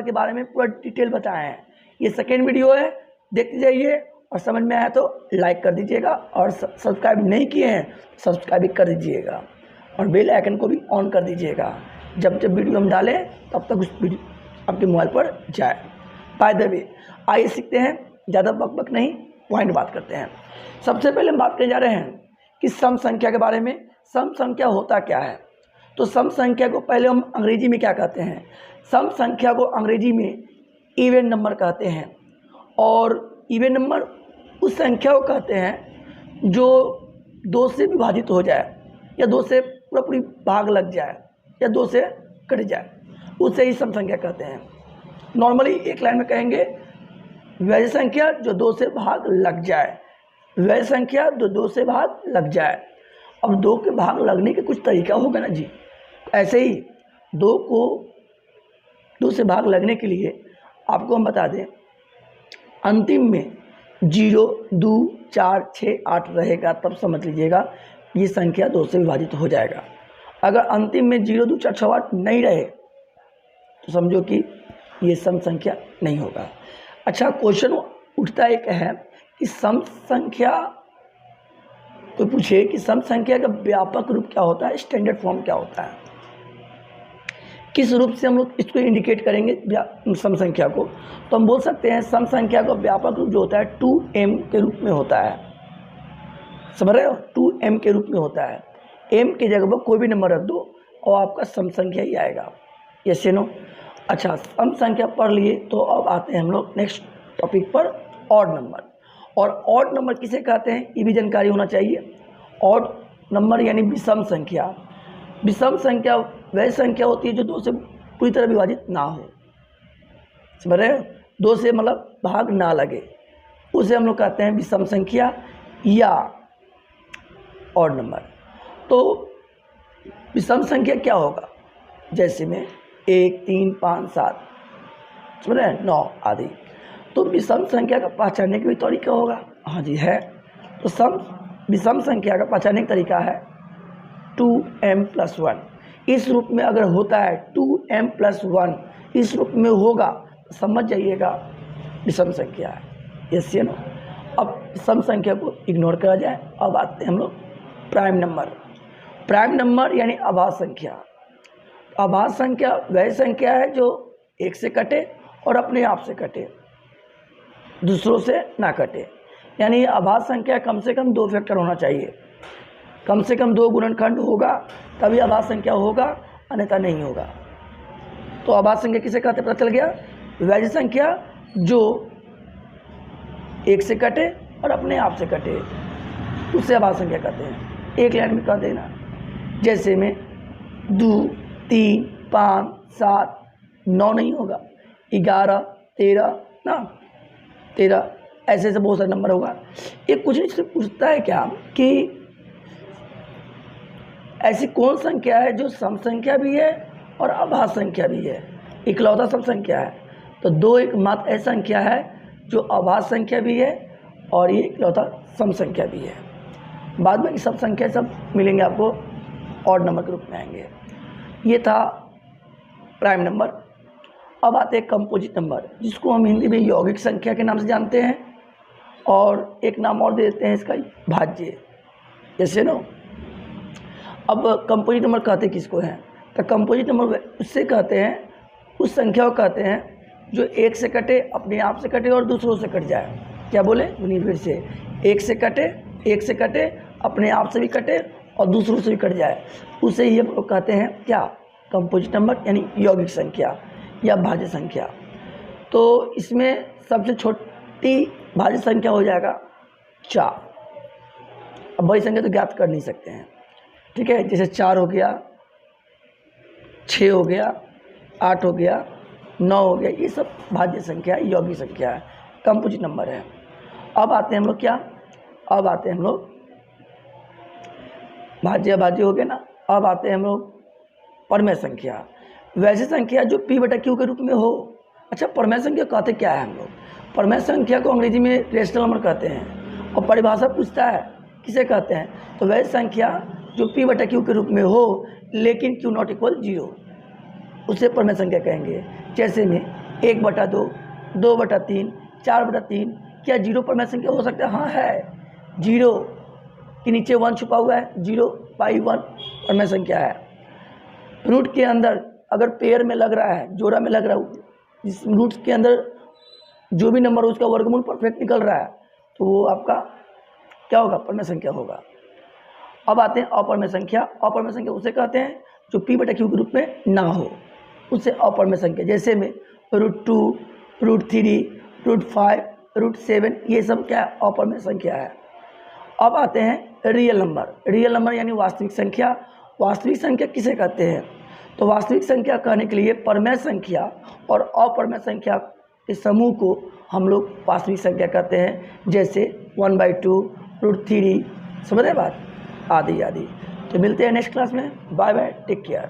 के बारे में पूरा डिटेल बताए हैं। ये सेकेंड वीडियो है, देखते जाइए और समझ में आया तो लाइक कर दीजिएगा और सब्सक्राइब नहीं किए हैं सब्सक्राइब भी कर दीजिएगा और बेल आइकन को भी ऑन कर दीजिएगा। जब जब वीडियो हम डालें तब तक उस वीडियो आपके मोबाइल पर जाए। बाय द वे, आइए सीखते हैं, ज़्यादा बक नहीं, पॉइंट बात करते हैं। सबसे पहले हम बात करने जा रहे हैं कि सम संख्या के बारे में। सम संख्या होता क्या है? तो सम संख्या को पहले हम अंग्रेजी में क्या कहते हैं? सम संख्या को अंग्रेजी में इवन नंबर कहते हैं और इवन नंबर उस संख्या को कहते हैं जो 2 से विभाजित हो जाए या 2 से पूरी भाग लग जाए या 2 से कट जाए, उसे ही सम संख्या कहते हैं। नॉर्मली एक लाइन में कहेंगे वैसी संख्या जो 2 से भाग लग जाए, वैसी संख्या जो 2 से भाग लग जाए। अब 2 के भाग लगने के कुछ तरीका होगा ना जी। ऐसे ही 2 को 2 से भाग लगने के लिए आपको हम बता दें, अंतिम में 0, 2, 4, 6, 8 रहेगा, तब समझ लीजिएगा ये संख्या 2 से विभाजित हो जाएगा। अगर अंतिम में 0, 2, 4, 6, 8 नहीं रहे तो समझो कि ये सम संख्या नहीं होगा। अच्छा, क्वेश्चन उठता एक है कि सम संख्या तो पूछे कि सम संख्या का व्यापक रूप क्या होता है, स्टैंडर्ड फॉर्म क्या होता है, किस रूप से हम लोग इसको इंडिकेट करेंगे सम संख्या को? तो हम बोल सकते हैं सम संख्या का व्यापक रूप जो होता है 2m के रूप में होता है। समझ रहे हो? 2m के रूप में होता है। m की जगह पर कोई भी नंबर रख दो और आपका सम संख्या ही आएगा। यस या नो? अच्छा, सम संख्या पढ़ लिए तो अब आते हैं हम लोग नेक्स्ट टॉपिक पर, ऑड नंबर। और ऑड नंबर किसे कहते हैं ये भी जानकारी होना चाहिए। ऑड नंबर यानी विषम संख्या। विषम संख्या वह संख्या होती है जो 2 से पूरी तरह विभाजित ना हो। समझ रहे हो? 2 से मतलब भाग ना लगे, उसे हम लोग कहते हैं विषम संख्या या ऑड नंबर। तो विषम संख्या क्या होगा? जैसे में 1, 3, 5, 7, समझ रहे हैं, 9 आदि। तो विषम संख्या का पहचानने का भी तरीका होगा। हाँ जी है। तो विषम संख्या का पहचानने का तरीका है 2m+1। इस रूप में अगर होता है 2m+1 इस रूप में होगा तो समझ जाइएगा विषम संख्या है। यस या नो? अब सम संख्या को इग्नोर करा जाए। अब आते हैं हम लोग प्राइम नंबर। प्राइम नंबर यानी आभास संख्या। आभास संख्या वह संख्या है जो 1 से कटे और अपने आप से कटे, दूसरों से ना कटे। यानी आभास संख्या कम से कम 2 फैक्टर होना चाहिए, कम से कम 2 गुणनखंड होगा तभी आभास संख्या होगा, अन्यथा नहीं होगा। तो आभास संख्या किसे कहते पता चल गया? वैसी संख्या जो 1 से कटे और अपने आप से कटे, उससे आभास संख्या कहते हैं। एक लाइन में कह देना, जैसे में 2, 3, 5, 7, 9 नहीं होगा, 11, 13 ना, 13 ऐसे बहुत सारे नंबर होगा। ये कुछ नहीं से पूछता है क्या कि ऐसी कौन संख्या है जो सम संख्या भी है और आभास संख्या भी है, इकलौता सम संख्या है? तो 2 एकमात्र ऐसी संख्या है जो आभास संख्या भी है और ये इकलौता सम संख्या भी है। बाद में सब संख्या सब मिलेंगे आपको ऑड नंबर के रूप में आएंगे। ये था प्राइम नंबर। अब आते हैं कंपोजिट नंबर, जिसको हम हिंदी में यौगिक संख्या के नाम से जानते हैं और एक नाम और दे देते हैं इसका, भाज्य। जैसे नो, अब कंपोजिट नंबर कहते किसको हैं? तो कंपोजिट नंबर उससे कहते हैं, उस संख्या को कहते हैं जो 1 से कटे, अपने आप से कटे और दूसरों से कट जाए। क्या बोले? सुनिए फिर से, 1 से कटे, अपने आप से भी कटे और दूसरों से भी कट जाए, उसे ही हम लोग कहते हैं क्या? कंपोजिट नंबर यानी यौगिक संख्या या भाज्य संख्या। तो इसमें सबसे छोटी भाज्य संख्या हो जाएगा 4। अब बड़ी संख्या तो ज्ञात कर नहीं सकते हैं, ठीक है? जैसे 4 हो गया, 6 हो गया, 8 हो गया, 9 हो गया, ये सब भाज्य संख्या है, यौगिक संख्या है, कंपोजिट नंबर है। अब आते हैं हम लोग क्या? अब आते हैं हम लोग भाज्य हो गया ना। अब आते हैं हम लोग परमेय संख्या। वैसी संख्या जो p/q के रूप में हो। अच्छा, परमेय संख्या कहते क्या है हम लोग? परमेय संख्या को अंग्रेजी में रेशनल नंबर कहते हैं और परिभाषा पूछता है किसे कहते हैं? तो वैसी संख्या जो p/q के रूप में हो लेकिन q ≠ 0, उसे परमेय संख्या कहेंगे। जैसे में 1/2, 2/3, 4/3। क्या 0 परमेय संख्या हो सकता है? हाँ है। 0 के नीचे 1 छुपा हुआ है, 0/1 परमेय संख्या है। रूट के अंदर अगर पेयर में लग रहा है, जोड़ा में लग रहा है, इस रूट के अंदर जो भी नंबर हो उसका वर्गमूल परफेक्ट निकल रहा है, तो वो आपका क्या होगा? परमेय संख्या होगा। अब आते हैं अपरमेय संख्या। अपरमेय संख्या उसे कहते हैं जो p/q के रूप में ना हो, उससे अपरमेय संख्या। जैसे में √2, √3, √5, √7, ये सब क्या है? अपरमेय संख्या है। अब आते हैं रियल नंबर। रियल नंबर यानी वास्तविक संख्या। वास्तविक संख्या किसे कहते हैं? तो वास्तविक संख्या कहने के लिए परमेय संख्या और अपरमेय संख्या के समूह को हम लोग वास्तविक संख्या कहते हैं। जैसे 1/2, √3, समझ रहे बात, आदि आदि। तो मिलते हैं नेक्स्ट क्लास में। Bye bye, take care.